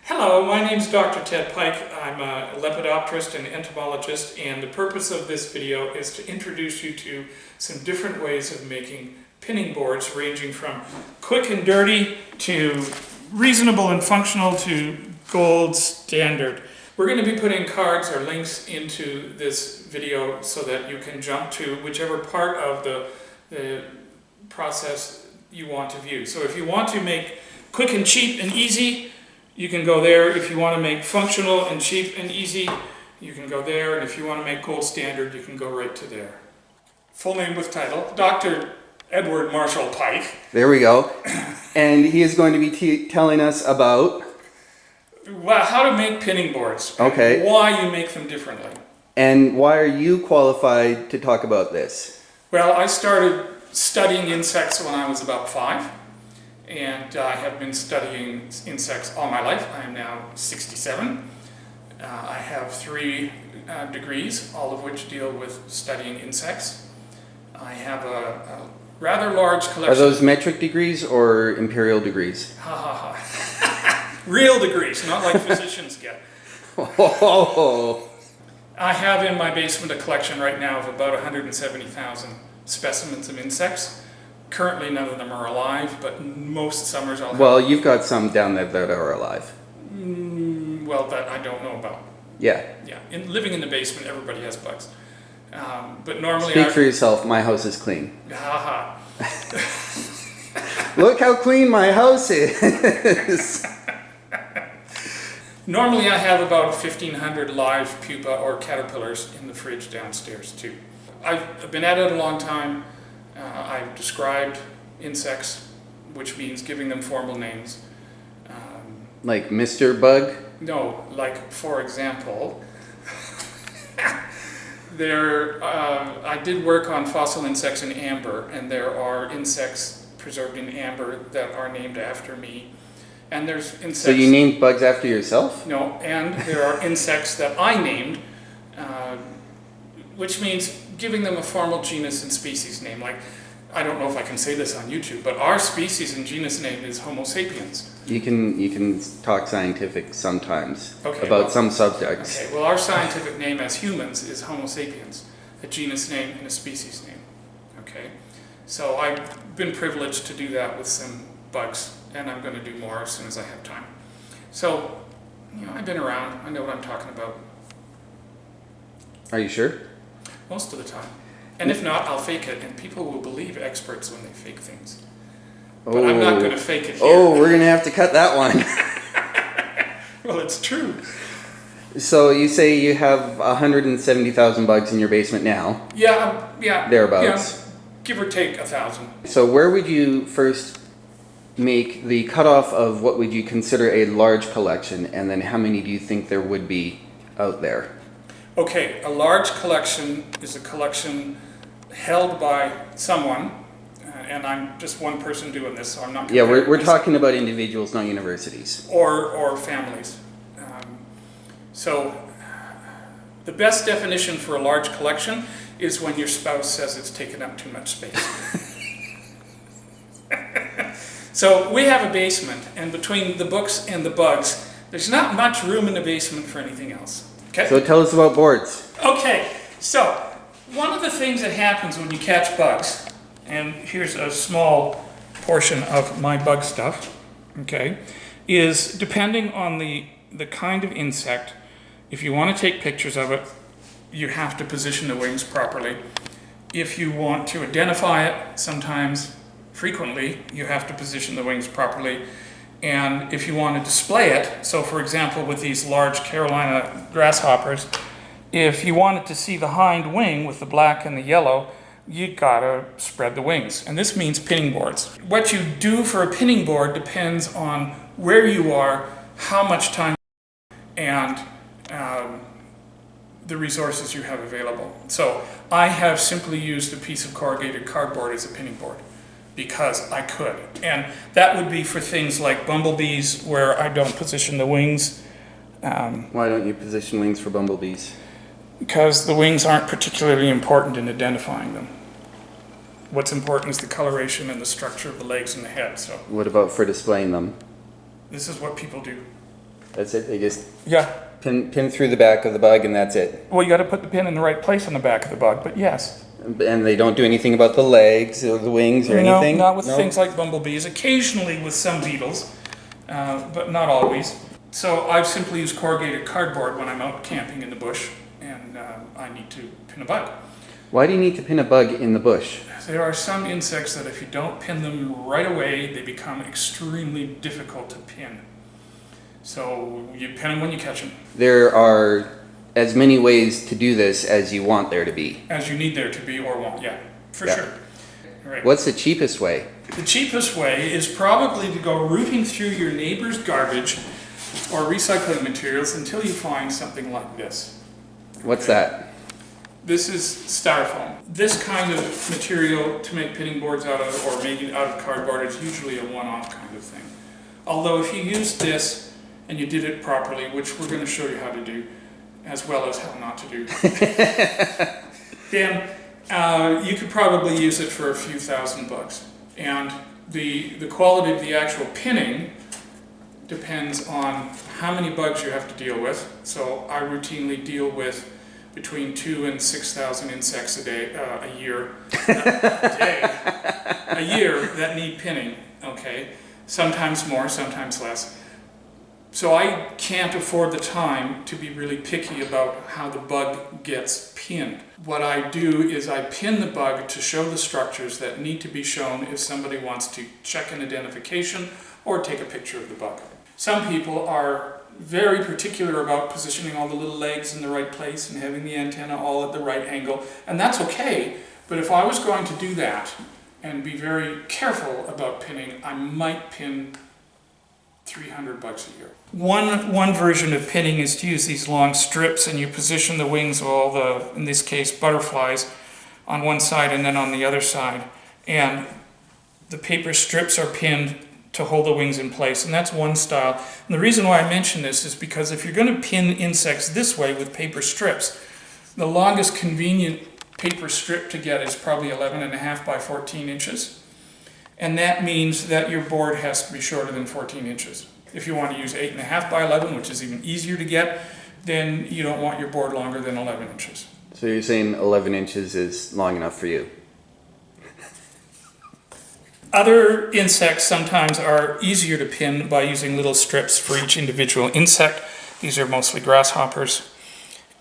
Hello, my name is Dr. Ted Pike. I'm a lepidopterist and entomologist, and the purpose of this video is to introduce you to some different ways of making pinning boards, ranging from quick and dirty to reasonable and functional to gold standard. We're going to be putting cards or links into this video so that you can jump to whichever part of the process you want to view. So if you want to make quick and cheap and easy, you can go there. If you want to make functional and cheap and easy, you can go there. And if you want to make gold standard, you can go right to there. Full name with title, Dr. Edward Marshall Pike. There we go. And he is going to be telling us about... Well, how to make pinning boards. Okay. And why you make them differently. And why are you qualified to talk about this? Well, I started studying insects when I was about 5. And I have been studying insects all my life. I am now 67. I have 3 degrees, all of which deal with studying insects. I have a rather large collection. Are those metric degrees or imperial degrees? Ha ha ha. Real degrees, not like physicians get. Oh. I have in my basement a collection right now of about 170,000 specimens of insects. Currently, none of them are alive, but most summers I'll have... Well, you've got some down there that are alive. Well, that I don't know about. Yeah. Yeah. Living in the basement, everybody has bugs. But normally... Speak for yourself. My house is clean. Ha ha. Look how clean my house is. Normally, I have about 1,500 live pupa or caterpillars in the fridge downstairs, too. I've been at it a long time. I've described insects, which means giving them formal names. Like Mr. Bug? No, like, for example, I did work on fossil insects in amber, and there are insects preserved in amber that are named after me. And there's insects... So you named bugs after yourself? No, and there are insects that I named, which means giving them a formal genus and species name. Like, I don't know if I can say this on YouTube, but our species and genus name is Homo sapiens. You can talk scientific sometimes about some subjects. Okay, well, our scientific name as humans is Homo sapiens, a genus name and a species name. Okay, so I've been privileged to do that with some bugs, and I'm going to do more as soon as I have time. So, I've been around. I know what I'm talking about. Are you sure? Most of the time. And if not, I'll fake it, and people will believe experts when they fake things. But I'm not going to fake it here. Oh, we're going to have to cut that one. Well, it's true. So you say you have 170,000 bugs in your basement now? Yeah. Thereabouts. Yeah, give or take 1,000. So where would you first make the cutoff of what would you consider a large collection, and then how many do you think there would be out there? Okay, a large collection is a collection held by someone, and I'm just one person doing this, so I'm not... Yeah, we're talking about individuals, not universities. Or families. So, the best definition for a large collection is when your spouse says it's taking up too much space. So, we have a basement, and between the books and the bugs, there's not much room in the basement for anything else. Okay. So tell us about boards. Okay, so one of the things that happens when you catch bugs, and here's a small portion of my bug stuff, okay, is depending on the kind of insect, if you want to take pictures of it, you have to position the wings properly. If you want to identify it, sometimes, frequently, you have to position the wings properly. And if you want to display it, so for example with these large Carolina grasshoppers, if you wanted to see the hind wing with the black and the yellow, you gotta spread the wings. And this means pinning boards. What you do for a pinning board depends on where you are, how much time, and the resources you have available. So I have simply used a piece of corrugated cardboard as a pinning board, because I could. And that would be for things like bumblebees, where I don't position the wings. Why don't you position wings for bumblebees? Because the wings aren't particularly important in identifying them. What's important is the coloration and the structure of the legs and the head. So what about for displaying them? this is what people do. That's it. They just Yeah. pin through the back of the bug, and that's it. Well, you got to put the pin in the right place on the back of the bug, but yes. And they don't do anything about the legs or the wings or No, anything? not with No? things like bumblebees, occasionally with some beetles, but not always. So I've simply used corrugated cardboard when I'm out camping in the bush and I need to pin a bug. Why do you need to pin a bug in the bush? There are some insects that if you don't pin them right away, they become extremely difficult to pin. So you pin them when you catch them. There are as many ways to do this as you want there to be. As you need there to be or want, yeah, for Yeah. sure. Right. What's the cheapest way? The cheapest way is probably to go rooting through your neighbor's garbage or recycling materials until you find something like this. What's that? This is styrofoam. This kind of material to make pinning boards out of or make it out of cardboard is usually a one-off kind of thing. Although if you used this and you did it properly, which we're going to show you how to do, as well as how not to do, then you could probably use it for a few $1,000. And the quality of the actual pinning depends on how many bugs you have to deal with. So I routinely deal with between 2,000 and 6,000 insects a year that need pinning, okay? Sometimes more, sometimes less. So I can't afford the time to be really picky about how the bug gets pinned. What I do is I pin the bug to show the structures that need to be shown if somebody wants to check an identification or take a picture of the bug. Some people are very particular about positioning all the little legs in the right place and having the antenna all at the right angle, and that's okay, but if I was going to do that and be very careful about pinning, I might pin 300 bucks a year. One version of pinning is to use these long strips and you position the wings of all the, in this case, butterflies on one side and then on the other side, and the paper strips are pinned to hold the wings in place, and that's one style. And the reason why I mention this is because if you're going to pin insects this way with paper strips, the longest convenient paper strip to get is probably 11.5 by 14 inches. And that means that your board has to be shorter than 14 inches. If you want to use 8.5 by 11, which is even easier to get, then you don't want your board longer than 11 inches. So you're saying 11 inches is long enough for you? Other insects sometimes are easier to pin by using little strips for each individual insect. These are mostly grasshoppers.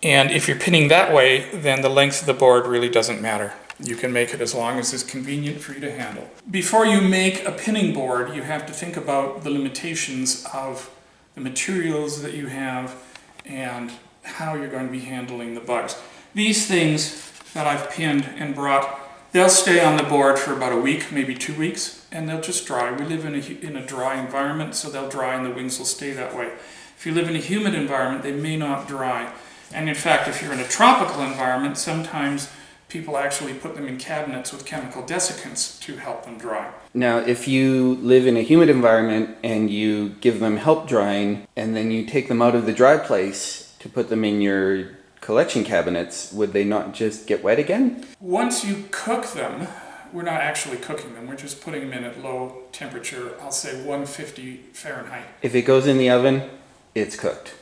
And if you're pinning that way, then the length of the board really doesn't matter. You can make it as long as is convenient for you to handle. Before you make a pinning board, you have to think about the limitations of the materials that you have and how you're going to be handling the bugs. These things that I've pinned and brought, they'll stay on the board for about a week, maybe 2 weeks, and they'll just dry. We live in a dry environment, so they'll dry and the wings will stay that way. If you live in a humid environment, they may not dry. And in fact, if you're in a tropical environment, sometimes people actually put them in cabinets with chemical desiccants to help them dry. Now, if you live in a humid environment and you give them help drying, and then you take them out of the dry place to put them in your collection cabinets, would they not just get wet again? Once you cook them, we're not actually cooking them, we're just putting them in at low temperature, I'll say 150 Fahrenheit. If it goes in the oven, it's cooked.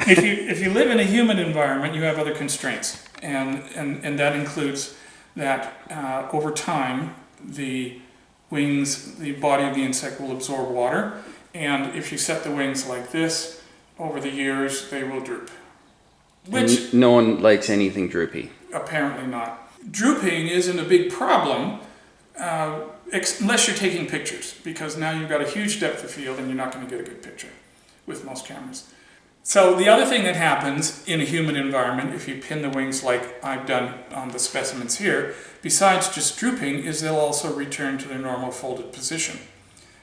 If you live in a humid environment, you have other constraints, and that includes that over time, the wings, the body of the insect will absorb water, and if you set the wings like this, over the years, they will droop. Which no one likes anything droopy. Apparently not. Drooping isn't a big problem unless you're taking pictures, because now you've got a huge depth of field and you're not going to get a good picture with most cameras. So the other thing that happens in a humid environment, if you pin the wings like I've done on the specimens here, besides just drooping, is they'll also return to their normal folded position.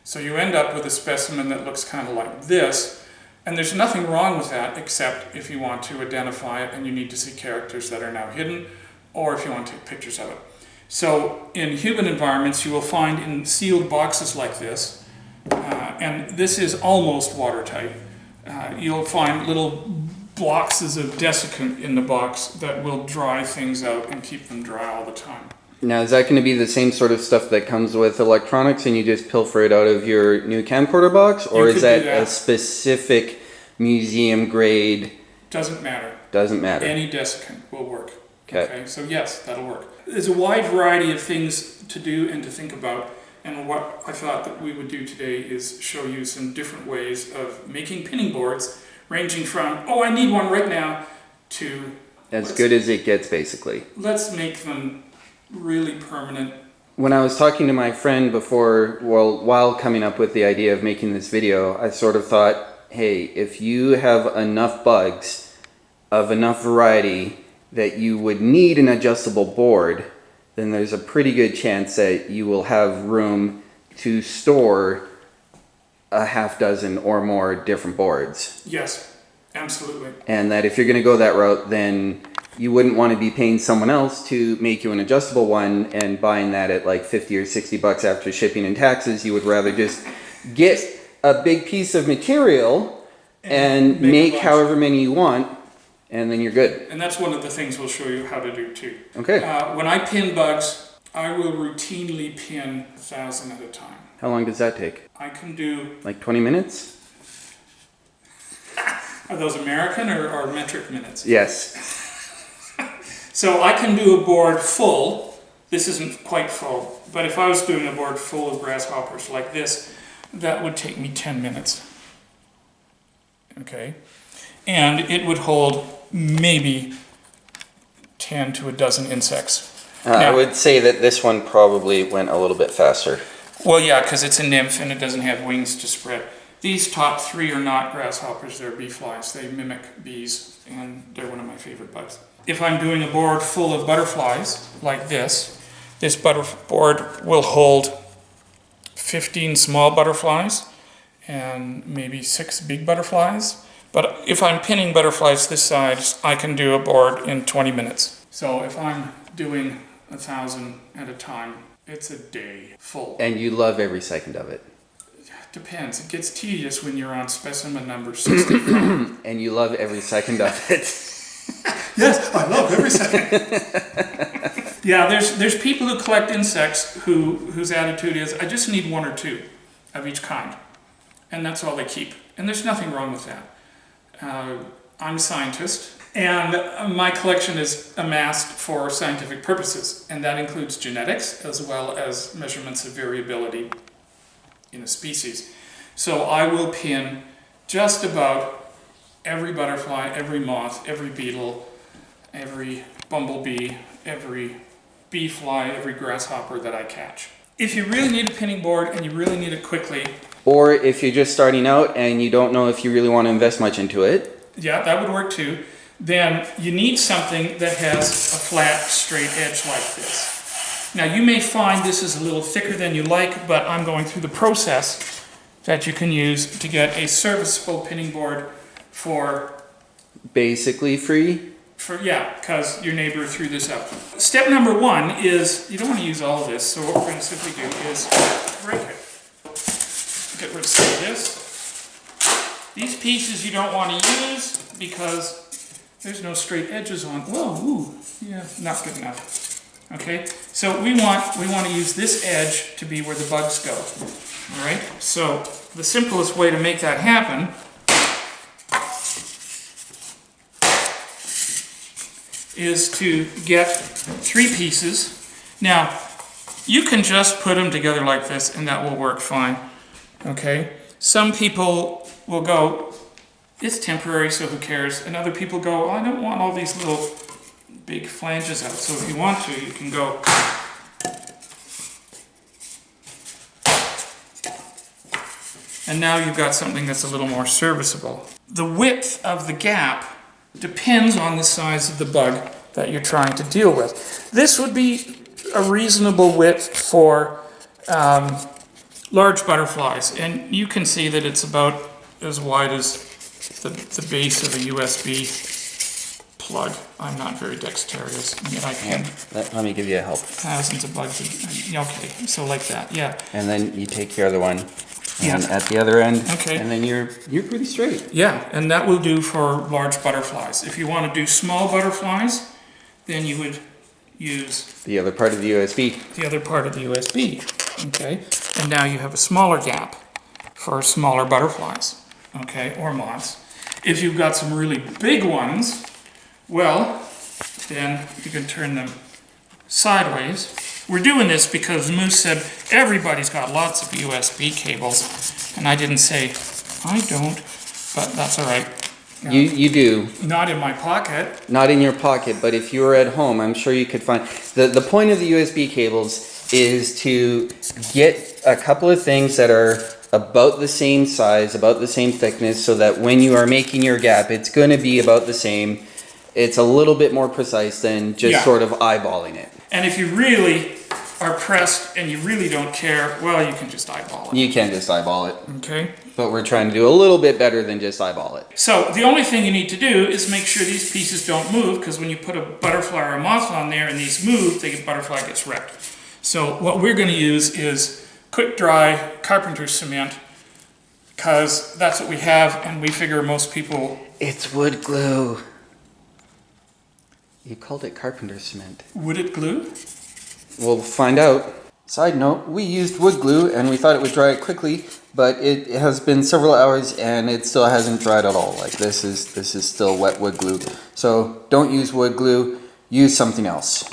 So you end up with a specimen that looks kind of like this, and there's nothing wrong with that except if you want to identify it and you need to see characters that are now hidden, or if you want to take pictures of it. So in humid environments, you will find in sealed boxes like this, and this is almost watertight, you'll find little boxes of desiccant in the box that will dry things out and keep them dry all the time. Now, is that going to be the same sort of stuff that comes with electronics and you just pilfer it out of your new camcorder box? Or You is could that do that. a specific museum grade? Doesn't matter. Doesn't matter. Any desiccant will work. Okay. So yes, that'll work. There's a wide variety of things to do and to think about. And what I thought that we would do today is show you some different ways of making pinning boards, ranging from, oh, I need one right now, to As good as it gets, basically. let's make them really permanent. When I was talking to my friend before, well, while coming up with the idea of making this video, I sort of thought, hey, if you have enough bugs of enough variety that you would need an adjustable board, then there's a pretty good chance that you will have room to store a half dozen or more different boards. Yes, absolutely. And that if you're going to go that route, then you wouldn't want to be paying someone else to make you an adjustable one and buying that at like 50 or 60 bucks after shipping and taxes. You would rather just get a big piece of material and make however many you want, and then you're good. And that's one of the things we'll show you how to do too. Okay. When I pin bugs, I will routinely pin 1,000 at a time. How long does that take? I can do, Like 20 minutes? are those American or metric minutes? Yes. So I can do a board full. This isn't quite full, but if I was doing a board full of grasshoppers like this, that would take me 10 minutes. Okay. And it would hold maybe 10 to a dozen insects. I Now- would say that this one probably went a little bit faster. Well, yeah, because it's a nymph and it doesn't have wings to spread. These top three are not grasshoppers, they're bee flies. They mimic bees, and they're one of my favorite bugs. If I'm doing a board full of butterflies, like this board will hold 15 small butterflies and maybe 6 big butterflies. But if I'm pinning butterflies this size, I can do a board in 20 minutes. So if I'm doing 1,000 at a time, it's a day full. And you love every second of it. Depends. It gets tedious when you're on specimen number 65. And you love every second of it. Yes, I love every second. Yeah, there's people who collect insects whose attitude is, I just need 1 or 2 of each kind. And that's all they keep. And there's nothing wrong with that. I'm a scientist, and my collection is amassed for scientific purposes, and that includes genetics as well as measurements of variability in a species. So I will pin just about every butterfly, every moth, every beetle, every bumblebee, every bee fly, every grasshopper that I catch. If you really need a pinning board and you really need it quickly, Or if you're just starting out and you don't know if you really want to invest much into it. yeah, that would work too. Then you need something that has a flat, straight edge like this. Now you may find this is a little thicker than you like, but I'm going through the process that you can use to get a serviceable pinning board for Basically free. because your neighbor threw this up. Step number 1 is, you don't want to use all of this, so what we're going to simply do is break it. Get rid of some of this. These pieces you don't want to use because there's no straight edges on. Whoa, ooh, yeah, not good enough. Okay, so we want to use this edge to be where the bugs go. All right, so the simplest way to make that happen is to get 3 pieces. Now, you can just put them together like this and that will work fine. Okay, some people will go, it's temporary, so who cares? And other people go, I don't want all these little big flanges out. So if you want to, you can go. And now you've got something that's a little more serviceable. The width of the gap depends on the size of the bug that you're trying to deal with. This would be a reasonable width for large butterflies, and you can see that it's about as wide as the base of a USB plug. I'm not very dexterous, and yet I can Let me give you a help. thousands of bugs. Okay, so like that, yeah. And then you take care of the one. And Yeah. at the other end. Okay. And then you're pretty straight. Yeah, and that will do for large butterflies. If you want to do small butterflies, then you would use The other part of the USB. the other part of the USB, okay? And now you have a smaller gap for smaller butterflies, okay, or moths. If you've got some really big ones, well, then you can turn them sideways. We're doing this because Moose said everybody's got lots of USB cables, and I didn't say I don't, but that's all right. You do. Not in my pocket. Not in your pocket, but if you were at home, I'm sure you could find... The point of the USB cables is to get a couple of things that are about the same size, about the same thickness, so that when you are making your gap, it's going to be about the same. It's a little bit more precise than just sort of eyeballing it. And if you really are pressed and you really don't care, well, you can just eyeball it. You can just eyeball it. Okay? But we're trying to do a little bit better than just eyeball it. So the only thing you need to do is make sure these pieces don't move, because when you put a butterfly or a moth on there and these move, the butterfly gets wrecked. So what we're going to use is quick dry carpenter's cement, because that's what we have, and we figure most people... It's wood glue. You called it carpenter's cement. Would it glue? We'll find out. Side note, we used wood glue and we thought it would dry it quickly, but it has been several hours and it still hasn't dried at all. Like this is still wet wood glue. So don't use wood glue, use something else.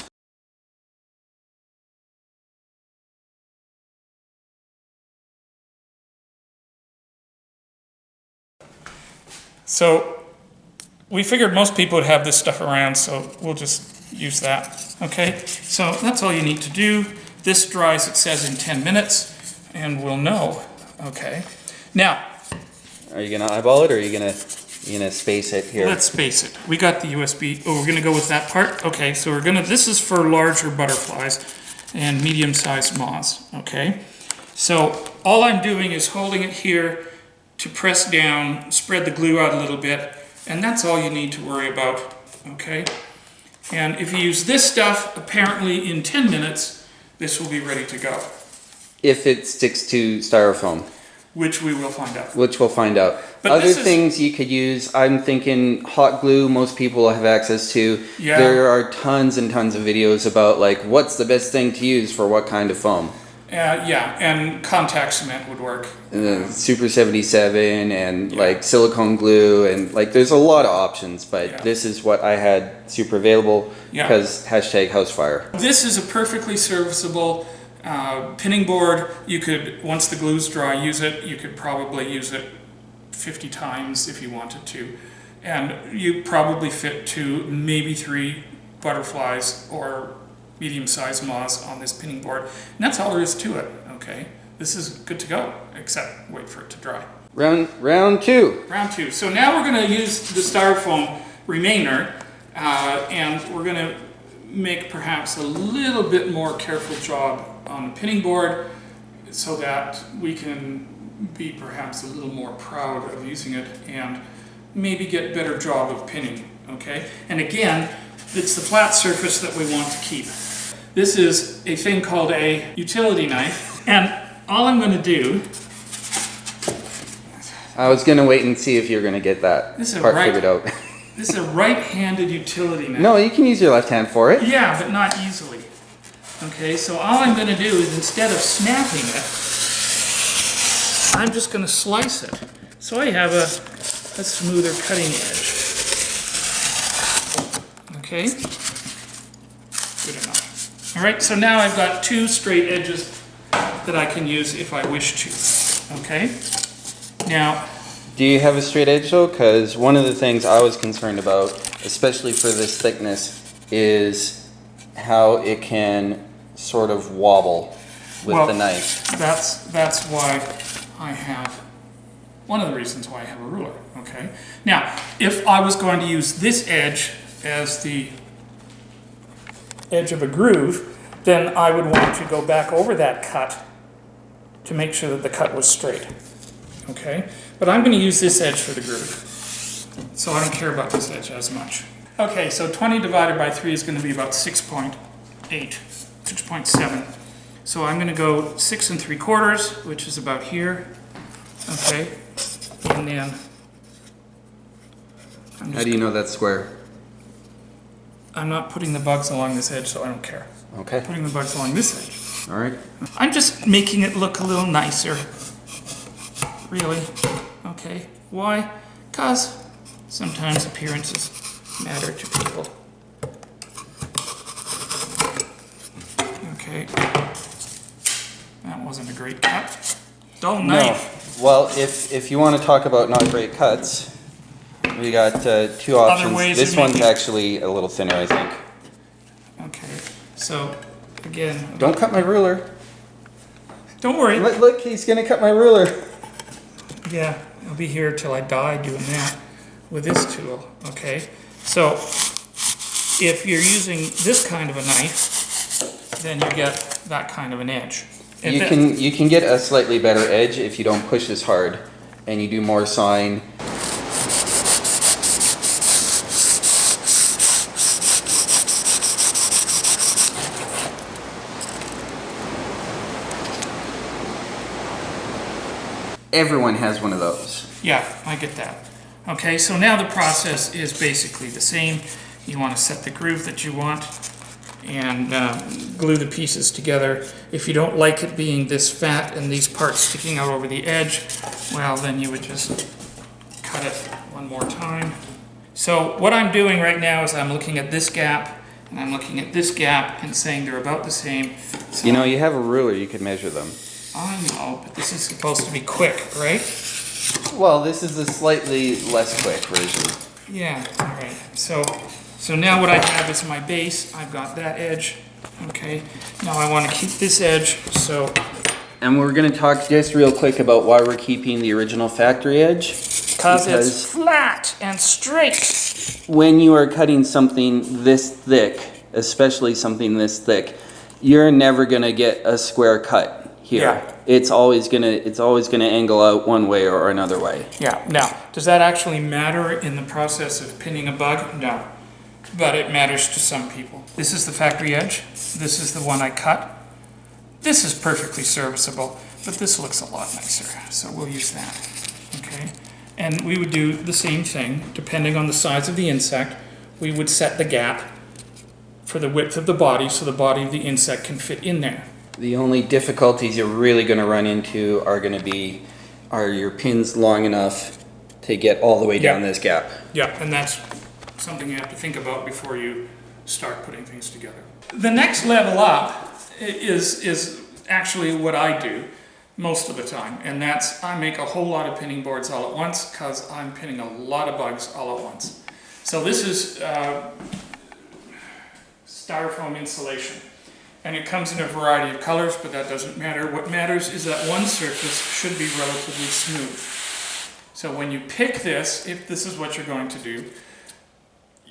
So we figured most people would have this stuff around, so we'll just use that. Okay, so that's all you need to do. This dries, it says, in 10 minutes, and we'll know. Okay, now, Are you gonna eyeball it or are you gonna space it here? let's space it. We got the USB. Oh, we're gonna go with that part? Okay, so we're gonna, this is for larger butterflies and medium-sized moths, okay? So all I'm doing is holding it here to press down, spread the glue out a little bit, and that's all you need to worry about, okay? And if you use this stuff, apparently in 10 minutes, this will be ready to go, If it sticks to styrofoam, which we will find out. which we'll find out. But Other this is- things you could use, I'm thinking hot glue, most people have access to. Yeah. There are tons and tons of videos about like what's the best thing to use for what kind of foam. Yeah, and contact cement would work. Super 77 and like silicone glue and like there's a lot of options, but Yeah. this is what I had super available Yeah. because #housefire. This is a perfectly serviceable pinning board. You could, once the glue's dry, use it. You could probably use it 50 times if you wanted to. And you probably fit 2, maybe 3 butterflies or medium-sized moths on this pinning board. And that's all there is to it, okay? This is good to go, except wait for it to dry. Round two. Round 2. So now we're going to use the styrofoam remainer, and we're going to make perhaps a little bit more careful job on the pinning board so that we can be perhaps a little more proud of using it and maybe get better job of pinning, okay? And again, it's the flat surface that we want to keep. This is a thing called a utility knife, and all I'm going to do... I was gonna wait and see if you're gonna get that This is part right. figured out. This is a right-handed utility knife. No, you can use your left hand for it. Yeah, but not easily. Okay, so all I'm going to do is instead of snapping it, I'm just going to slice it. So I have a smoother cutting edge. Okay? Good enough. All right, so now I've got 2 straight edges that I can use if I wish to. Okay? Now, Do you have a straight edge though? Because one of the things I was concerned about, especially for this thickness, is how it can sort of wobble with the knife. That's why I have, one of the reasons why I have a ruler, okay? Now, if I was going to use this edge as the edge of a groove, then I would want to go back over that cut to make sure that the cut was straight, okay? But I'm going to use this edge for the groove, so I don't care about this edge as much. Okay, so 20 divided by 3 is going to be about 6.8, 6.7. So I'm going to go 6 3/4, which is about here, okay? And then How do you know that's square? I'm not putting the bugs along this edge, so I don't care. Okay. Putting the bugs along this edge. All right. I'm just making it look a little nicer. Really. Okay. Why? Because sometimes appearances matter to people. Okay. That wasn't a great cut. Dull knife. No. Well, if you want to talk about not great cuts, we got two options. ways This of one's making- actually a little thinner, I think. Okay. So, again, Don't cut my ruler. don't worry. Look, he's gonna cut my ruler. Yeah, I'll be here till I die doing that with this tool, okay? So, if you're using this kind of a knife, then you get that kind of an edge. If You can get a slightly better edge if you don't push as hard and you do more sawing. Everyone has one of those. Yeah, I get that. Okay, so now the process is basically the same. You want to set the groove that you want and glue the pieces together. If you don't like it being this fat and these parts sticking out over the edge, well, then you would just cut it one more time. So what I'm doing right now is I'm looking at this gap and I'm looking at this gap and saying they're about the same. So You know, you have a ruler, you could measure them. I know, but this is supposed to be quick, right? Well, this is a slightly less quick version. Yeah, all right. So now what I have is my base. I've got that edge. Okay. Now I want to keep this edge. So And we're going to talk just real quick about why we're keeping the original factory edge. because it's flat and straight. When you are cutting something this thick, especially something this thick, you're never going to get a square cut here. Yeah. It's always going to angle out one way or another way. Yeah. Now, does that actually matter in the process of pinning a bug? No. But it matters to some people. This is the factory edge. This is the one I cut. This is perfectly serviceable, but this looks a lot nicer, so we'll use that. Okay. And we would do the same thing, depending on the size of the insect. We would set the gap for the width of the body so the body of the insect can fit in there. The only difficulties you're really going to run into are going to be, are your pins long enough to get all the way down this gap? Yeah, and that's something you have to think about before you start putting things together. The next level up is actually what I do most of the time, and that's I make a whole lot of pinning boards all at once because I'm pinning a lot of bugs all at once. So this is styrofoam insulation, and it comes in a variety of colors, but that doesn't matter. What matters is that one surface should be relatively smooth. So when you pick this, if this is what you're going to do,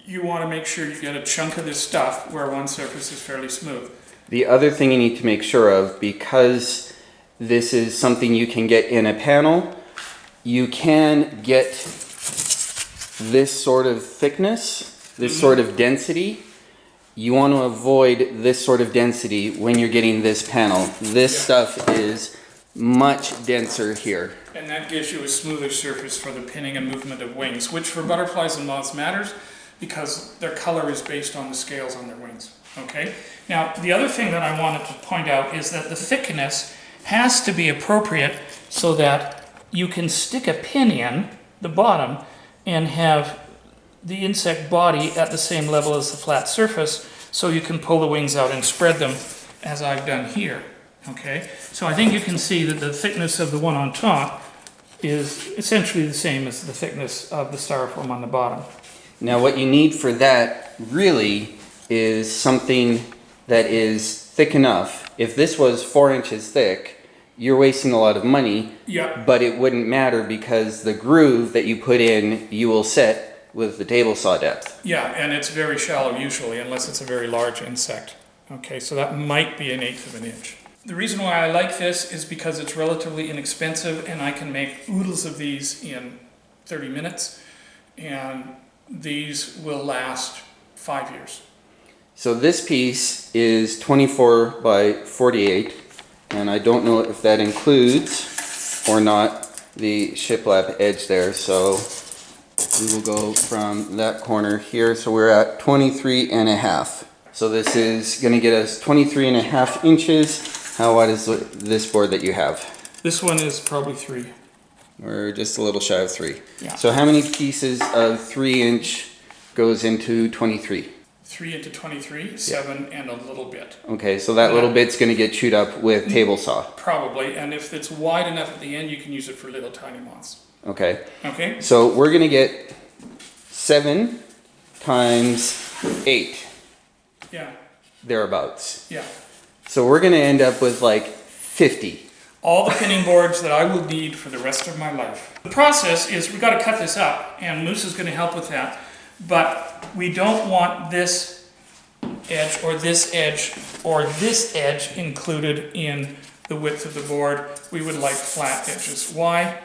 you want to make sure you get a chunk of this stuff where one surface is fairly smooth. The other thing you need to make sure of, because this is something you can get in a panel, you can get this sort of thickness, this sort of density. You want to avoid this sort of density when you're getting this panel. This stuff is much denser here. And that gives you a smoother surface for the pinning and movement of wings, which for butterflies and moths matters because their color is based on the scales on their wings. Okay? Now, the other thing that I wanted to point out is that the thickness has to be appropriate so that you can stick a pin in the bottom and have the insect body at the same level as the flat surface so you can pull the wings out and spread them as I've done here. Okay? So I think you can see that the thickness of the one on top is essentially the same as the thickness of the styrofoam on the bottom. Now what you need for that really is something that is thick enough. If this was 4 inches thick, you're wasting a lot of money, but it wouldn't matter because the groove that you put in, you will set with the table saw depth. Yeah, and it's very shallow usually, unless it's a very large insect. Okay, so that might be 1/8 of an inch. The reason why I like this is because it's relatively inexpensive and I can make oodles of these in 30 minutes, and these will last 5 years. So this piece is 24 by 48, and I don't know if that includes or not the shiplap edge there, so we will go from that corner here. So we're at 23 and a half. So this is going to get us 23 and a half inches. How wide is this board that you have? This one is probably 3. We're just a little shy of 3. Yeah. So how many pieces of 3-inch goes into 23? 3 into 23, 7 and a little bit. Okay, so that little bit's going to get chewed up with table saw. Probably, and if it's wide enough at the end, you can use it for little tiny moths. Okay. Okay? So we're going to get 7 times 8, Yeah, thereabouts. yeah. So we're going to end up with like 50. All the pinning boards that I will need for the rest of my life. The process is we got to cut this up, and Moose is going to help with that. But we don't want this edge or this edge or this edge included in the width of the board. We would like flat edges. Why?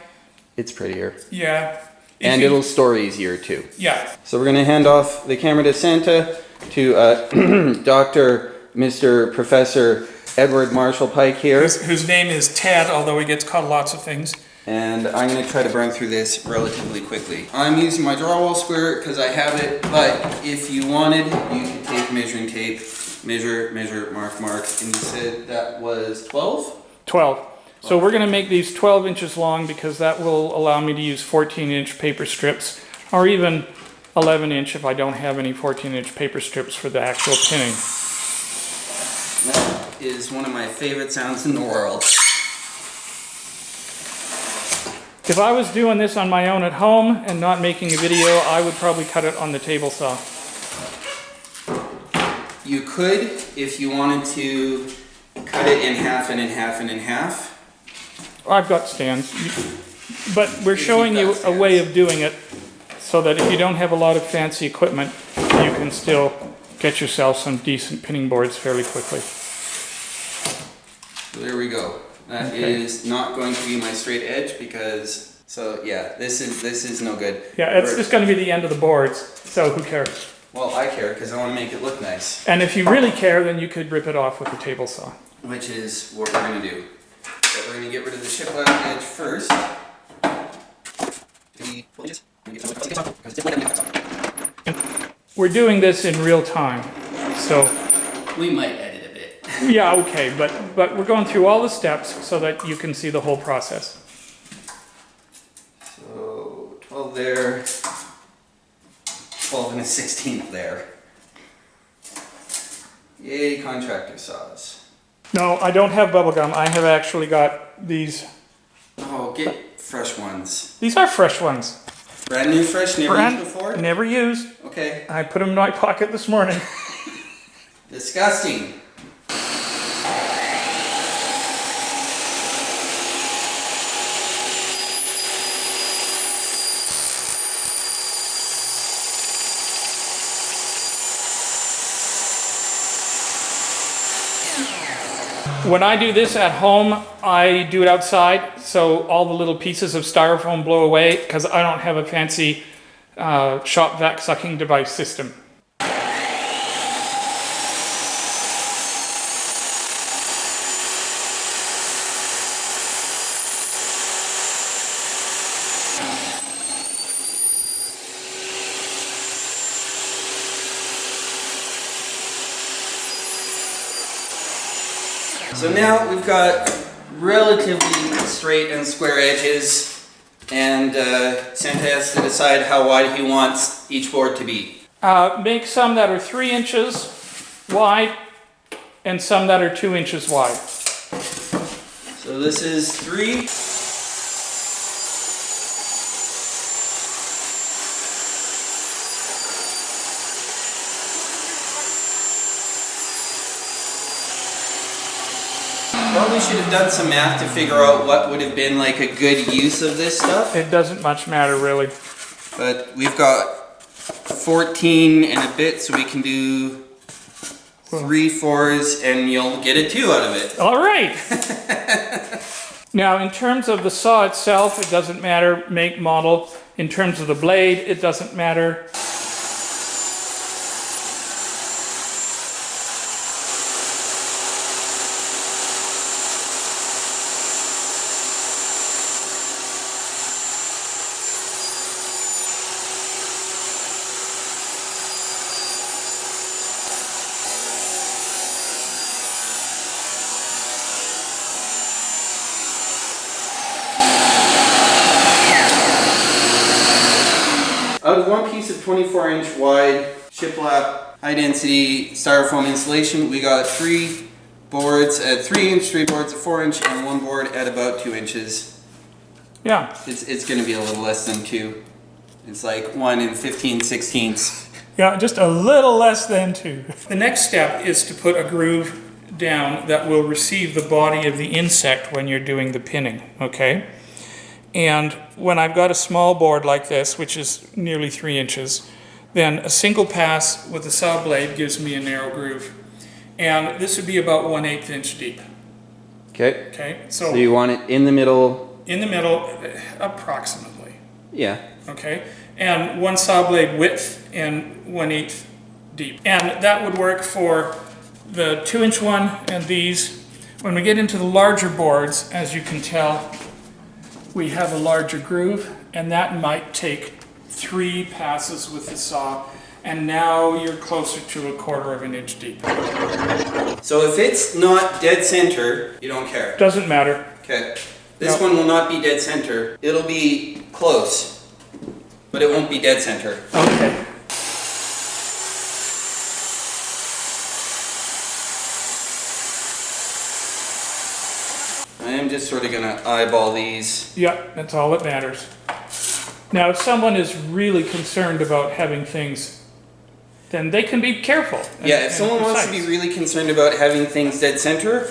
It's prettier. Yeah. And it'll store easier too. Yeah. So we're going to hand off the camera to Santa, to Dr. Mr. Professor Edward Marshall Pike here. Whose name is Ted, although he gets called lots of things. And I'm going to try to burn through this relatively quickly. I'm using my drywall square because I have it, but if you wanted, you could take measuring tape, measure, mark, and you said that was 12? 12. So we're going to make these 12 inches long because that will allow me to use 14-inch paper strips, or even 11-inch if I don't have any 14-inch paper strips for the actual pinning. That is one of my favorite sounds in the world. If I was doing this on my own at home and not making a video, I would probably cut it on the table saw. You could, if you wanted to, cut it in half and in half and in half. I've got stands. But we're showing you a way of doing it so that if you don't have a lot of fancy equipment, you can still get yourself some decent pinning boards fairly quickly. So there we go. That is not going to be my straight edge because, so yeah, this is no good. Yeah, it's just going to be the end of the boards, so who cares? Well, I care because I want to make it look nice. And if you really care, then you could rip it off with a table saw. Which is what we're going to do. So we're going to get rid of the shiplap edge first. We're doing this in real time, so... We might edit a bit. Yeah, okay, but we're going through all the steps so that you can see the whole process. So 12 there, 12 and a 16th there. Yay, contractor saws. No, I don't have bubble gum. I have actually got these. Oh, get fresh ones. These are fresh ones. Brand new fresh, never used before? Never used. Okay. I put them in my pocket this morning. Disgusting. When I do this at home, I do it outside, so all the little pieces of styrofoam blow away because I don't have a fancy shop vac sucking device system. So now we've got relatively straight and square edges, and Santa has to decide how wide he wants each board to be. Make some that are 3 inches wide and some that are 2 inches wide. So this is 3. Probably should have done some math to figure out what would have been like a good use of this stuff. It doesn't much matter really. But we've got 14 and a bit, so we can do 3 4s and you'll get a 2 out of it. All right. Now, in terms of the saw itself, it doesn't matter make, model. In terms of the blade, it doesn't matter. Out of one piece of 24-inch wide shiplap high density styrofoam insulation, we got 3 boards at 3 inch, 3 boards at 4 inch, and 1 board at about 2 inches. Yeah. It's going to be a little less than 2. It's like 1 and 15/16. Yeah, just a little less than 2. The next step is to put a groove down that will receive the body of the insect when you're doing the pinning, okay? And when I've got a small board like this, which is nearly 3 inches, then a single pass with a saw blade gives me a narrow groove. And this would be about 1/8 inch deep. Okay. Okay, So you want it in the middle? in the middle, approximately. Yeah. Okay, and 1 saw blade width and 1/8 deep. And that would work for the 2-inch one and these. When we get into the larger boards, as you can tell, we have a larger groove, and that might take 3 passes with the saw, and now you're closer to 1/4 inch deep. So if it's not dead center, you don't care. Doesn't matter. Okay. This No. one will not be dead center. It'll be close, but it won't be dead center. Okay. I am just sort of going to eyeball these. Yeah, that's all that matters. Now, if someone is really concerned about having things, then they can be careful. Yeah, if someone wants to be really concerned about having things dead center,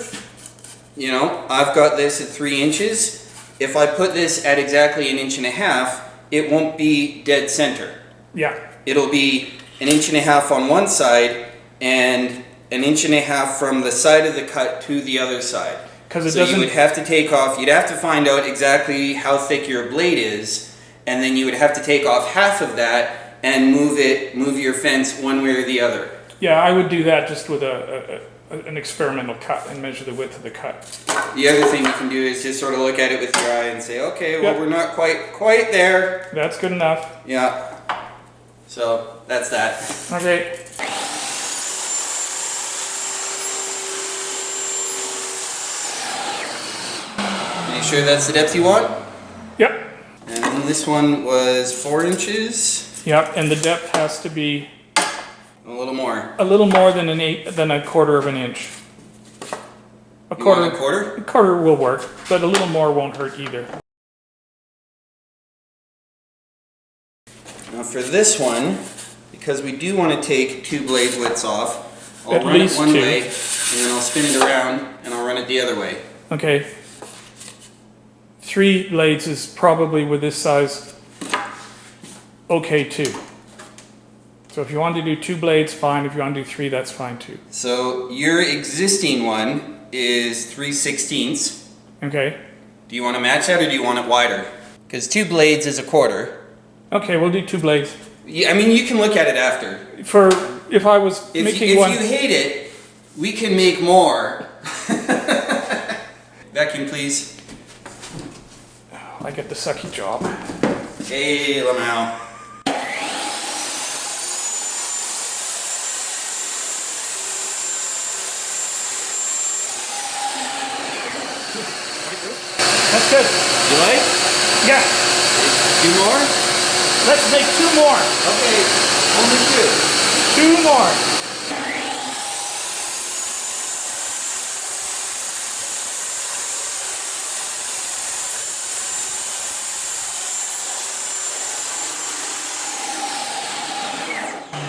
you know, I've got this at 3 inches. If I put this at exactly 1.5 inches, it won't be dead center. Yeah. It'll be 1.5 inches on one side and 1.5 inches from the side of the cut to the other side. Because it So doesn't. you would have to take off, you'd have to find out exactly how thick your blade is, and then you would have to take off half of that and move your fence one way or the other. Yeah, I would do that just with an experimental cut and measure the width of the cut. The other thing you can do is just sort of look at it with your eye and say, okay, well, Yep. we're not quite there. That's good enough. Yeah. So that's that. Okay. Are you sure that's the depth you want? Yep. And then this one was 4 inches. Yep. And the depth has to be A little more. a little more than 1/4 inch. A You want a quarter. quarter? A quarter will work, but a little more won't hurt either. Now for this one, because we do want to take 2 blade widths off, I'll At run it least one 2. way, and then I'll spin it around, and I'll run it the other way. Okay. 3 blades is probably with this size okay too. So if you want to do 2 blades, fine. If you want to do 3, that's fine too. So your existing one is 3/16. Okay. Do you want to match that, or do you want it wider? Because 2 blades is 1/4. Okay, we'll do 2 blades. Yeah, I mean, you can look at it after. For if I was If making one. you hate it, we can make more. Vacuum, please. I get the sucky job. Hey, Lamau. That's good. You like? Yeah. 2 more? Let's make 2 more. Okay, only 2. 2 more.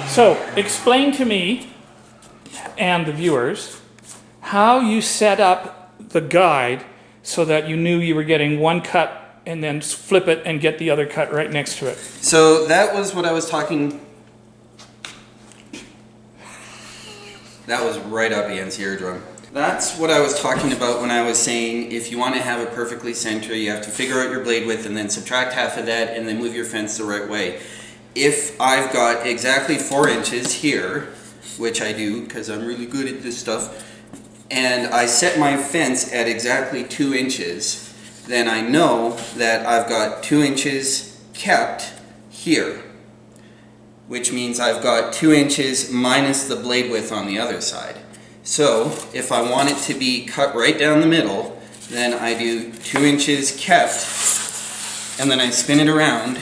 So, explain to me and the viewers how you set up the guide so that you knew you were getting one cut and then flip it and get the other cut right next to it. So that was what I was talking. That was right up Ian's eardrum. That's what I was talking about when I was saying if you want to have it perfectly center, you have to figure out your blade width and then subtract half of that and then move your fence the right way. If I've got exactly 4 inches here, which I do because I'm really good at this stuff, and I set my fence at exactly 2 inches, then I know that I've got 2 inches kept here, which means I've got 2 inches minus the blade width on the other side. So if I want it to be cut right down the middle, then I do 2 inches kept, and then I spin it around,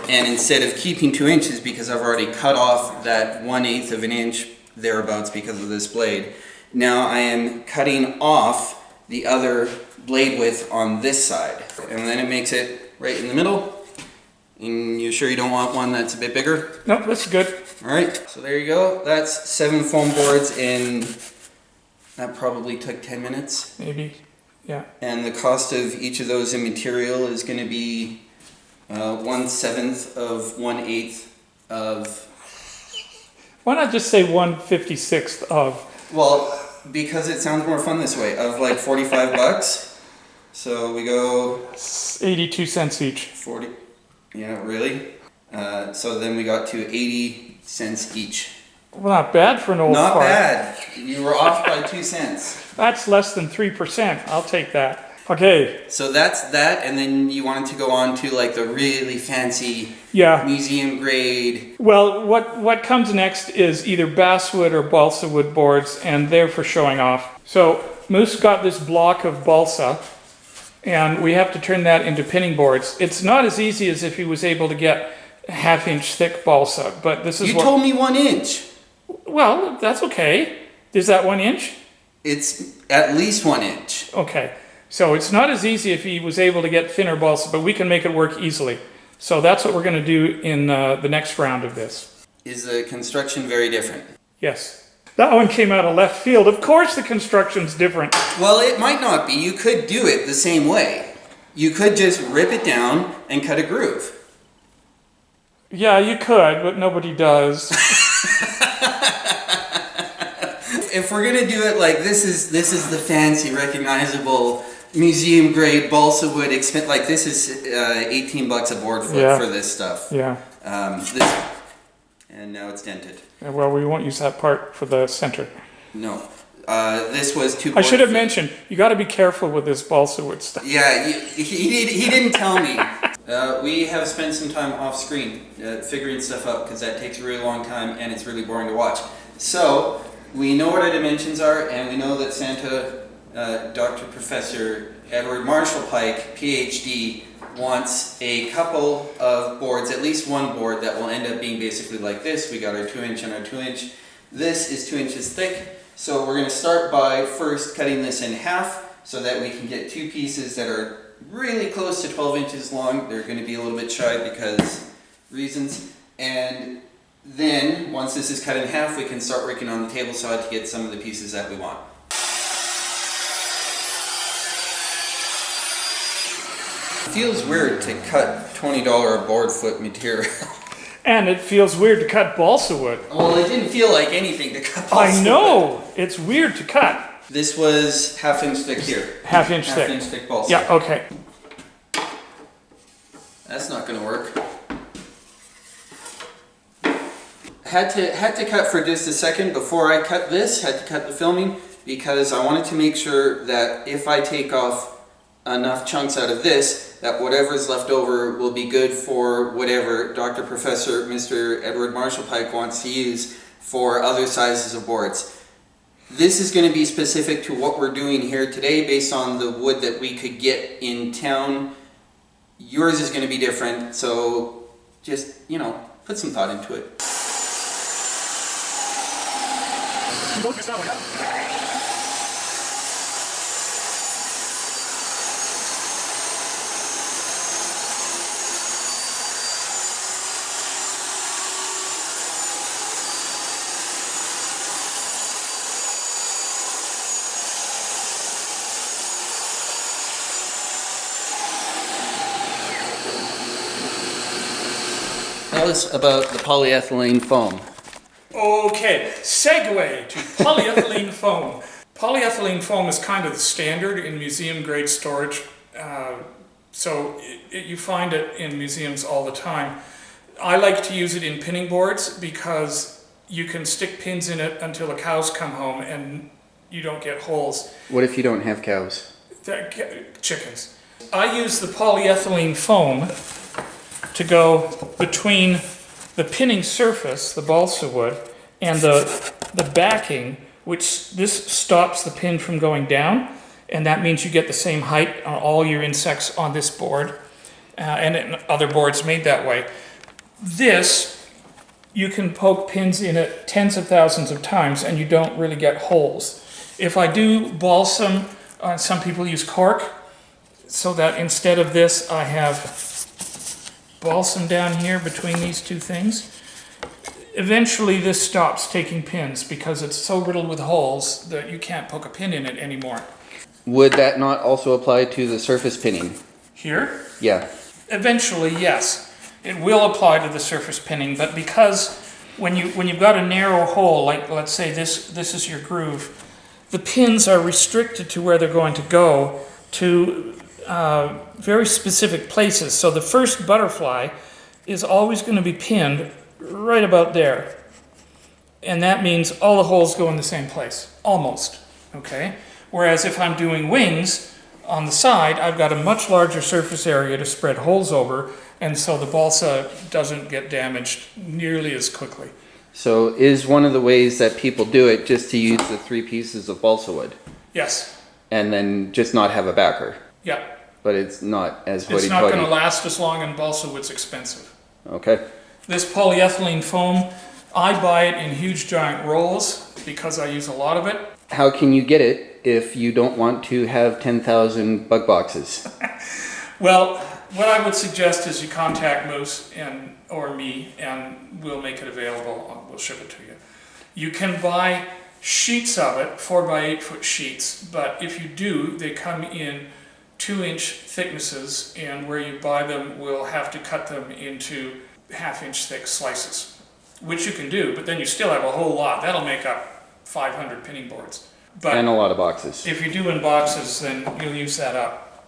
And instead of keeping 2 inches, because I've already cut off that 1/8 of an inch thereabouts because of this blade, now I am cutting off the other blade width on this side. And then it makes it right in the middle. And you sure you don't want one that's a bit bigger? No, that's good. All right, so there you go. That's 7 foam boards in, that probably took 10 minutes. Maybe, yeah. And the cost of each of those in material is going to be 1/7 of 1/8 of. Why not just say 1/56th of? Well, because it sounds more fun this way, of like $45. So we go 82 cents each. 40. Yeah, really? So then we got to 80 cents each. Well, not bad for an old Not fart. bad. You were off by 2 cents. That's less than 3%. I'll take that. Okay. So that's that, and then you wanted to go on to like the really fancy Yeah. museum grade. Well, what comes next is either basswood or balsa wood boards, and they're for showing off. So Moose got this block of balsa, and we have to turn that into pinning boards. It's not as easy as if he was able to get half-inch thick balsa, but this is You told me 1 inch. Well, that's okay. Is that 1 inch? It's at least 1 inch. Okay. So it's not as easy if he was able to get thinner balsa, but we can make it work easily. So that's what we're going to do in the next round of this. Is the construction very different? Yes. That one came out of left field. Of course the construction's different. Well, it might not be. You could do it the same way. You could just rip it down and cut a groove. Yeah, you could, but nobody does. If we're gonna do it like this is the fancy, recognizable museum grade balsa wood like this is $18 a board foot for this stuff. Yeah. And now it's dented. Well, we won't use that part for the center. No, this was 2. I should have mentioned, you got to be careful with this balsa wood stuff. Yeah, he didn't tell me. We have spent some time off screen figuring stuff out because that takes a really long time and it's really boring to watch. So we know what our dimensions are, and we know that Santa, Dr. Professor Edward Marshall Pike, PhD, wants a couple of boards, at least one board that will end up being basically like this. We got our 2 inch and our 2 inch. This is 2 inches thick. So we're going to start by first cutting this in half so that we can get 2 pieces that are really close to 12 inches long. They're going to be a little bit shy because reasons. And then once this is cut in half, we can start working on the table saw to get some of the pieces that we want. It feels weird to cut $20 a board foot material. And it feels weird to cut balsa wood. Well, it didn't feel like anything to cut balsa I know! It's weird to cut. This was half-inch thick here. Half-inch thick. Half-inch thick balsa. Yeah, okay. That's not going to work. Had to cut for just a second before I cut this, had to cut the filming, because I wanted to make sure that if I take off enough chunks out of this, that whatever's left over will be good for whatever Dr. Professor Mr. Edward Marshall Pike wants to use for other sizes of boards. This is going to be specific to what we're doing here today based on the wood that we could get in town. Yours is going to be different, so just, put some thought into it. Tell us about the polyethylene foam. Okay, segue to polyethylene foam. Polyethylene foam is kind of the standard in museum grade storage, so you find it in museums all the time. I like to use it in pinning boards because you can stick pins in it until the cows come home and you don't get holes. What if you don't have cows? Chickens. I use the polyethylene foam to go between the pinning surface, the balsa wood, and the backing, which this stops the pin from going down, and that means you get the same height on all your insects on this board, and in other boards made that way. This, you can poke pins in it tens of thousands of times and you don't really get holes. If I do balsam, some people use cork, so that instead of this I have balsam down here between these two things. Eventually this stops taking pins because it's so riddled with holes that you can't poke a pin in it anymore. Would that not also apply to the surface pinning? Here? Yeah. Eventually, yes. It will apply to the surface pinning, but because when you've got a narrow hole, like let's say this is your groove, the pins are restricted to where they're going to go to very specific places. So the first butterfly is always going to be pinned right about there. And that means all the holes go in the same place, almost, okay? Whereas if I'm doing wings on the side, I've got a much larger surface area to spread holes over, and so the balsa doesn't get damaged nearly as quickly. So is one of the ways that people do it just to use the 3 pieces of balsa wood? Yes. And then just not have a backer? Yeah. But it's not as It's not going to last as long, and balsa wood's expensive. Okay. This polyethylene foam, I buy it in huge giant rolls because I use a lot of it. How can you get it if you don't want to have 10,000 bug boxes? Well, what I would suggest is you contact Moose or me, and we'll make it available. We'll ship it to you. You can buy sheets of it, 4 by 8 foot sheets, but if you do, they come in 2-inch thicknesses, and where you buy them, we'll have to cut them into 1/2-inch thick slices, which you can do, but then you still have a whole lot. That'll make up 500 pinning boards. But And a lot of boxes. if you do in boxes, then you'll use that up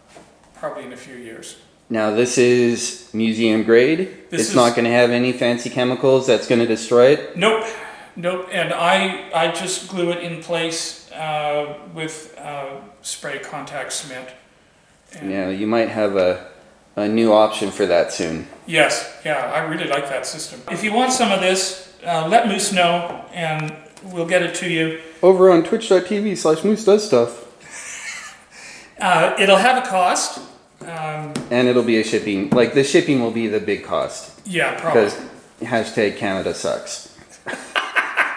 probably in a few years. Now this is museum grade. It's not going to have any fancy chemicals that's going to destroy it. Nope, nope. And I just glue it in place with spray contact cement. And Yeah, you might have a new option for that soon. yes, yeah, I really like that system. If you want some of this, let Moose know, and we'll get it to you. Over on twitch.tv/Moose Does Stuff. It'll have a cost. And it'll be a shipping, like the shipping will be the big cost. Yeah, probably. Because #Canada sucks.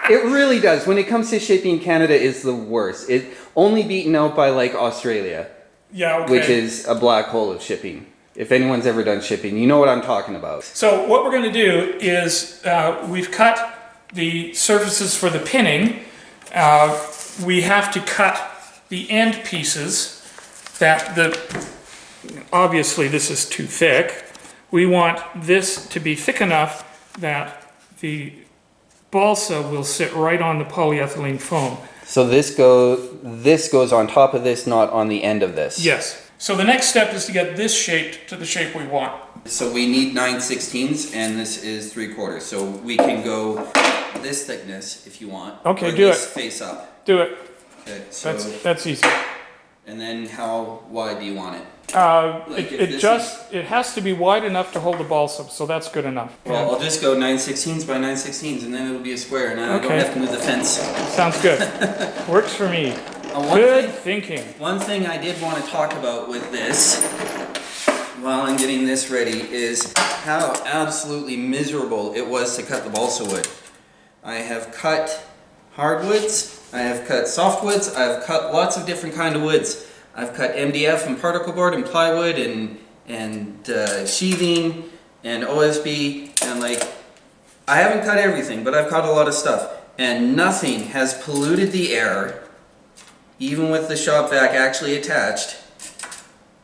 It really does. When it comes to shipping, Canada is the worst. It only beaten out by like Australia, Yeah, okay. which is a black hole of shipping. If anyone's ever done shipping, you know what I'm talking about. So what we're going to do is we've cut the surfaces for the pinning. We have to cut the end pieces that obviously this is too thick. We want this to be thick enough that the balsa will sit right on the polyethylene foam. So this goes on top of this, not on the end of this. Yes. So the next step is to get this shaped to the shape we want. So we need 9/16, and this is 3/4. So we can go this thickness if you want. Okay, or do this it. Face up. Do it. Okay, so That's easy. and then how wide do you want it? Like if It has to be wide enough to hold the balsa, so that's good enough. Well, I'll just go 9/16 by 9/16, and then it'll be a square, and I don't Okay. have to move the fence. Sounds good. Works for me. One Good thing- thinking. One thing I did want to talk about with this, while I'm getting this ready, is how absolutely miserable it was to cut the balsa wood. I have cut hardwoods, I have cut softwoods, I've cut lots of different kind of woods. I've cut MDF and particle board and plywood and sheathing and OSB, and like, I haven't cut everything, but I've cut a lot of stuff, and nothing has polluted the air, even with the shop vac actually attached,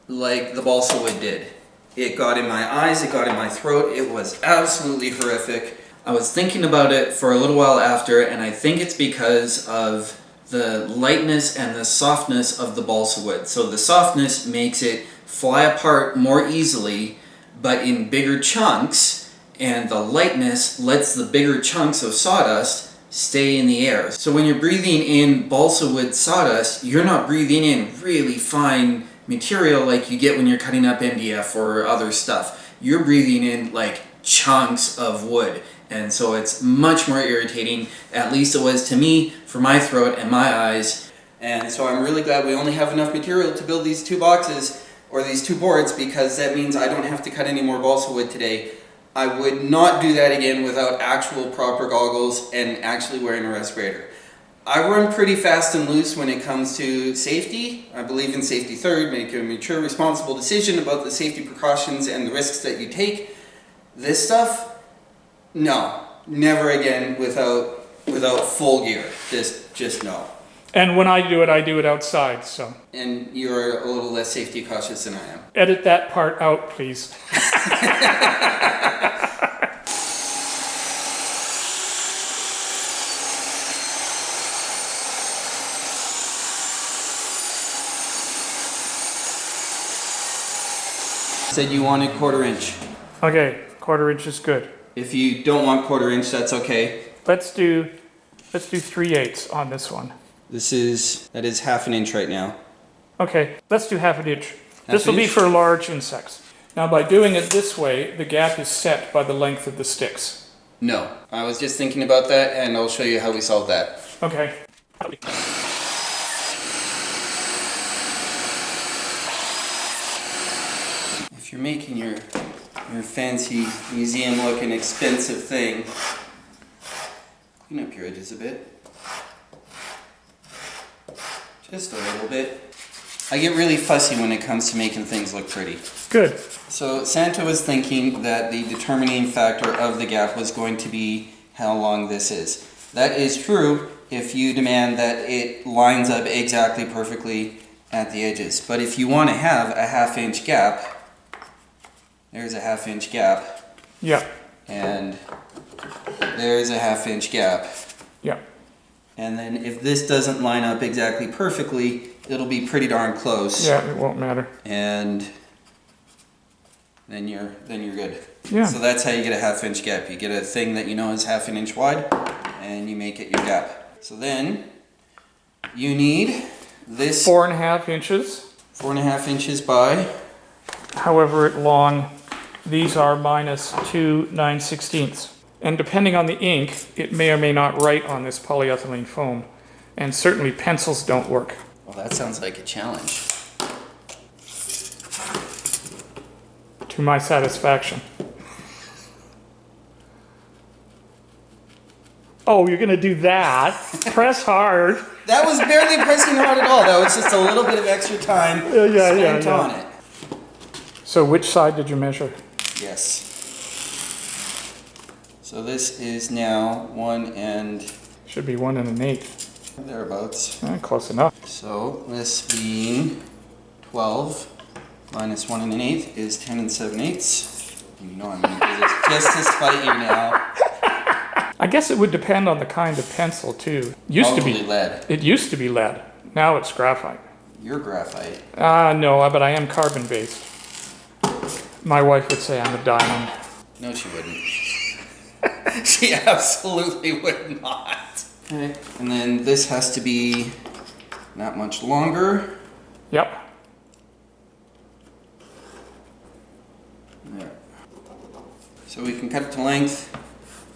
like the balsa wood did. It got in my eyes, it got in my throat, it was absolutely horrific. I was thinking about it for a little while after, and I think it's because of the lightness and the softness of the balsa wood. So the softness makes it fly apart more easily, but in bigger chunks, and the lightness lets the bigger chunks of sawdust stay in the air. So when you're breathing in balsa wood sawdust, you're not breathing in really fine material like you get when you're cutting up MDF or other stuff. You're breathing in like chunks of wood, and so it's much more irritating, at least it was to me, for my throat and my eyes. And so I'm really glad we only have enough material to build these 2 boxes or these 2 boards, because that means I don't have to cut any more balsa wood today. I would not do that again without actual proper goggles and actually wearing a respirator. I run pretty fast and loose when it comes to safety. I believe in safety third, make a mature, responsible decision about the safety precautions and the risks that you take. This stuff, no, never again without full gear. Just no. And when I do it outside, so. And you're a little less safety cautious than I am. Edit that part out, please. Said you wanted 1/4 inch. Okay, 1/4 inch is good. If you don't want 1/4 inch, that's okay. Let's do 3/8 on this one. That is 1/2 inch right now. Okay, let's do 1/2 inch. Half This will be inch? for large insects. Now by doing it this way, the gap is set by the length of the sticks. No, I was just thinking about that, and I'll show you how we solve that. Okay. If you're making your fancy museum-looking expensive thing, clean up your edges a bit. Just a little bit. I get really fussy when it comes to making things look pretty. Good. So Santa was thinking that the determining factor of the gap was going to be how long this is. That is true if you demand that it lines up exactly perfectly at the edges. But if you want to have a 1/2 inch gap, there's a 1/2 inch gap, Yeah. and there's a 1/2 inch gap. Yeah. And then if this doesn't line up exactly perfectly, it'll be pretty darn close. Yeah, it won't matter. And then you're good. Yeah. So that's how you get a 1/2 inch gap. You get a thing that you know is 1/2 inch wide, and you make it your gap. So then you need this 4.5 inches. 4.5 inches by, However long these are minus 2 9/16. And depending on the ink, it may or may not write on this polyethylene foam. And certainly pencils don't work. well, that sounds like a challenge. To my satisfaction. Oh, you're gonna do that? Press hard. That was barely pressing hard at all. That was just a little bit of extra time spent on it. So which side did you measure? Yes. So this is now 1 and Should be 1 1/8. thereabouts. Close enough. So this being 12 minus 1 1/8 is 10 7/8. You know I'm going to do this just to spite you now. I guess it would depend on the kind of pencil too. Probably lead. It used to be lead. Now it's graphite. You're graphite. No, but I am carbon based. My wife would say I'm a diamond. No, she wouldn't. She absolutely would not. Okay. And then this has to be not much longer. Yep. There. So we can cut it to length,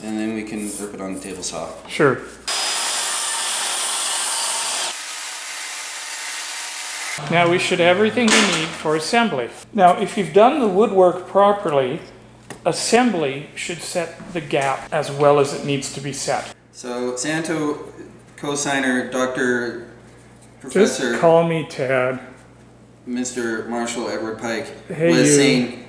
and then we can rip it on the table saw. Sure. Now we should have everything we need for assembly. Now if you've done the woodwork properly, assembly should set the gap as well as it needs to be set. So Santo co-signer, Dr. Professor Just call me Tad. Mr. Marshall Edward Pike Hey, was you. saying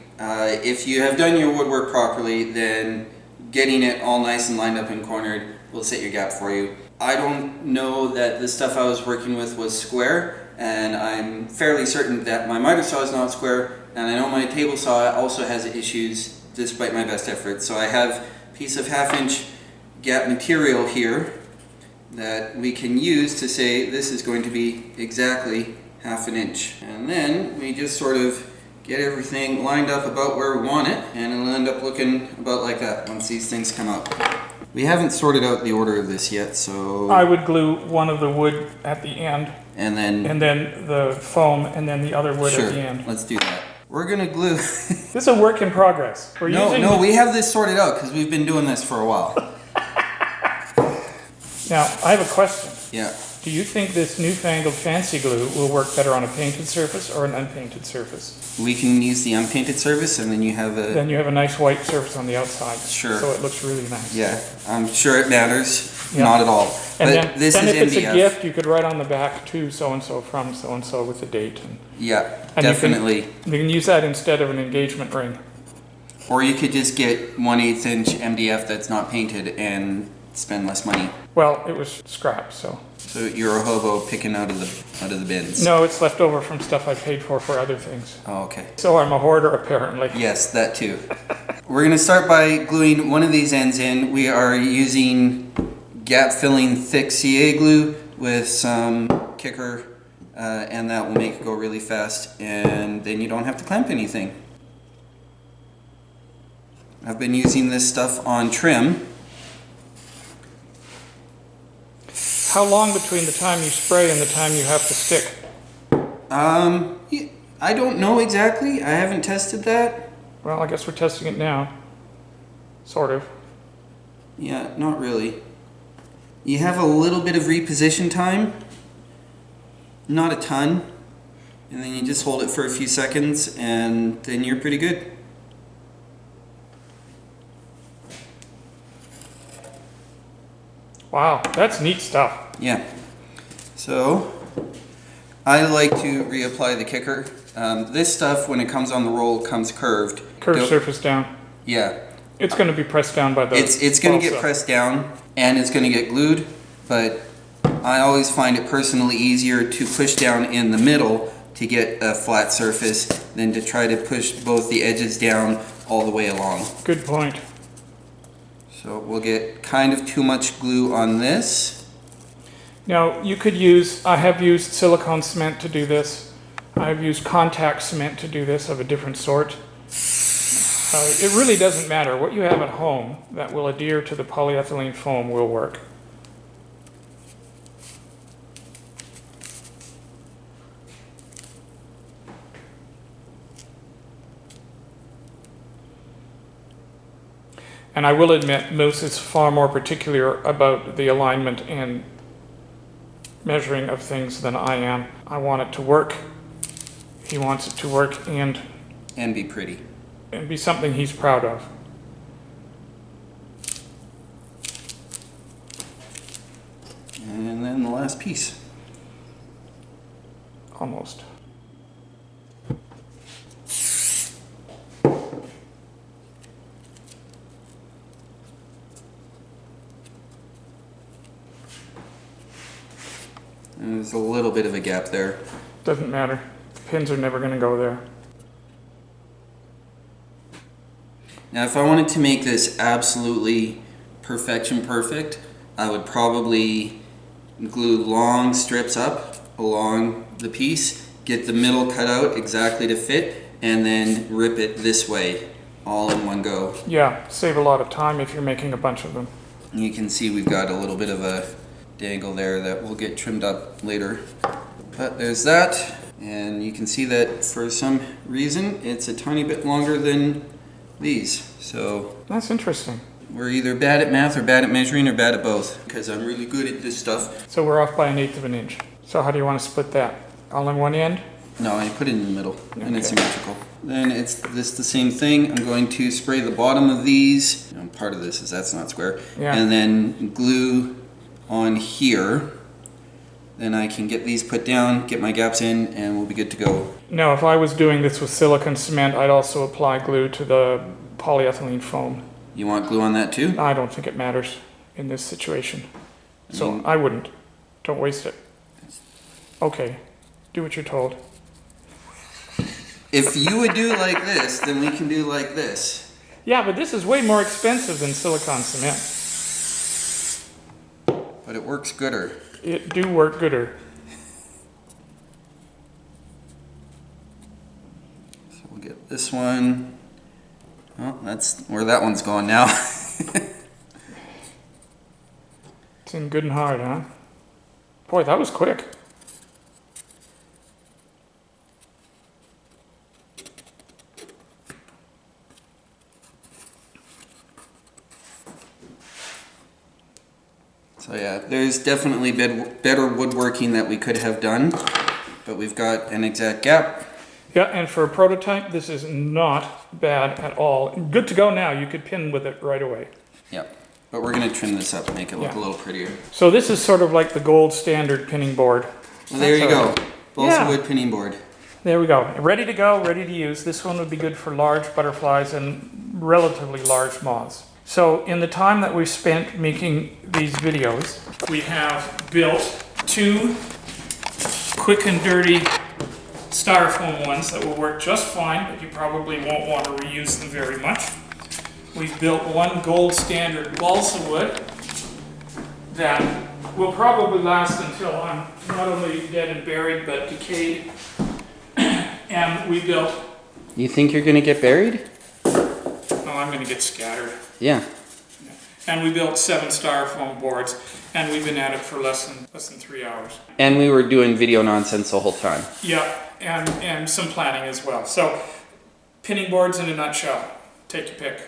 if you have done your woodwork properly, then getting it all nice and lined up and cornered will set your gap for you. I don't know that the stuff I was working with was square, and I'm fairly certain that my miter saw is not square, and I know my table saw also has issues despite my best efforts. So I have a piece of 1/2 inch gap material here that we can use to say this is going to be exactly 1/2 inch. And then we just sort of get everything lined up about where we want it, and it'll end up looking about like that once these things come out. We haven't sorted out the order of this yet, so... I would glue one of the wood at the end, And then... and then the foam, and then the other wood Sure, at the end. let's do that. We're gonna glue... This is a work in progress. We're using No, we have this sorted out because we've been doing this for a while. Now, I have a question. Yeah. Do you think this newfangled fancy glue will work better on a painted surface or an unpainted surface? We can use the unpainted surface, and then you have a... Then you have a nice white surface on the outside. Sure. So it looks really nice. Yeah, I'm sure it matters. Yeah. Not at all. And But this then is if it's MDF. a gift, you could write on the back to so-and-so from so-and-so with the date. Yeah, And definitely. You can use that instead of an engagement ring. Or you could just get 1/8 inch MDF that's not painted and spend less money. Well, it was scrap, so. So you're a hobo picking out of the bins. No, it's left over from stuff I paid for other things. Oh, okay. So I'm a hoarder, apparently. Yes, that too. We're gonna start by gluing one of these ends in. We are using gap filling thick CA glue with some kicker, and that will make it go really fast, and then you don't have to clamp anything. I've been using this stuff on trim. How long between the time you spray and the time you have to stick? I don't know exactly. I haven't tested that. Well, I guess we're testing it now. Sort of. Yeah, not really. You have a little bit of reposition time. Not a ton. And then you just hold it for a few seconds and then you're pretty good. Wow, that's neat stuff. Yeah. So, I like to reapply the kicker. This stuff, when it comes on the roll, comes curved. Curved surface down. Yeah. It's going to be pressed down by the It's going to get balsa. pressed down and it's going to get glued, but I always find it personally easier to push down in the middle to get a flat surface than to try to push both the edges down all the way along. Good point. So we'll get kind of too much glue on this. Now, you could use, I have used silicone cement to do this. I have used contact cement to do this of a different sort. It really doesn't matter. What you have at home that will adhere to the polyethylene foam will work. And I will admit, Moose is far more particular about the alignment and measuring of things than I am. I want it to work. He wants it to work and Be pretty. be something he's proud of. And then the last piece. Almost. And there's a little bit of a gap there. Doesn't matter. The pins are never going to go there. Now if I wanted to make this absolutely perfection perfect, I would probably glue long strips up along the piece, get the middle cut out exactly to fit, and then rip it this way, all in one go. Yeah, save a lot of time if you're making a bunch of them. And you can see we've got a little bit of a dangle there that will get trimmed up later. But there's that, and you can see that for some reason it's a tiny bit longer than these. So That's interesting. we're either bad at math or bad at measuring or bad at both, because I'm really good at this stuff. So we're off by 1/8 of an inch. So how do you want to split that? All in one end? No, I put it in the middle, and it's Okay. symmetrical. Then it's this the same thing. I'm going to spray the bottom of these. Part of this is that's not square. Yeah. And then glue on here. Then I can get these put down, get my gaps in, and we'll be good to go. No, if I was doing this with silicone cement, I'd also apply glue to the polyethylene foam. You want glue on that too? I don't think it matters in this situation. So mean- I wouldn't. Don't waste it. Okay, do what you're told. If you would do like this, then we can do like this. Yeah, but this is way more expensive than silicone cement. But it works gooder. It do work gooder. So we'll get this one. Oh, that's where that one's going now. It's in good and hard, huh? Boy, that was quick. So yeah, there's definitely better woodworking that we could have done, but we've got an exact gap. Yeah, and for a prototype, this is not bad at all. Good to go now. You could pin with it right away. Yeah, but we're gonna trim this up, make it look Yeah. a little prettier. So this is sort of like the gold standard pinning board. Well, there you go. Balsa Yeah. wood pinning board. There we go. Ready to go, ready to use. This one would be good for large butterflies and relatively large moths. So in the time that we've spent making these videos, we have built 2 quick and dirty styrofoam ones that will work just fine, but you probably won't want to reuse them very much. We've built 1 gold standard balsa wood that will probably last until I'm not only dead and buried, but decayed. And we built, You think you're gonna get buried? oh, I'm gonna get scattered. Yeah. And we built 7 styrofoam boards, and we've been at it for less than 3 hours. And we were doing video nonsense the whole time. Yeah, and some planning as well. So, pinning boards in a nutshell. Take your pick.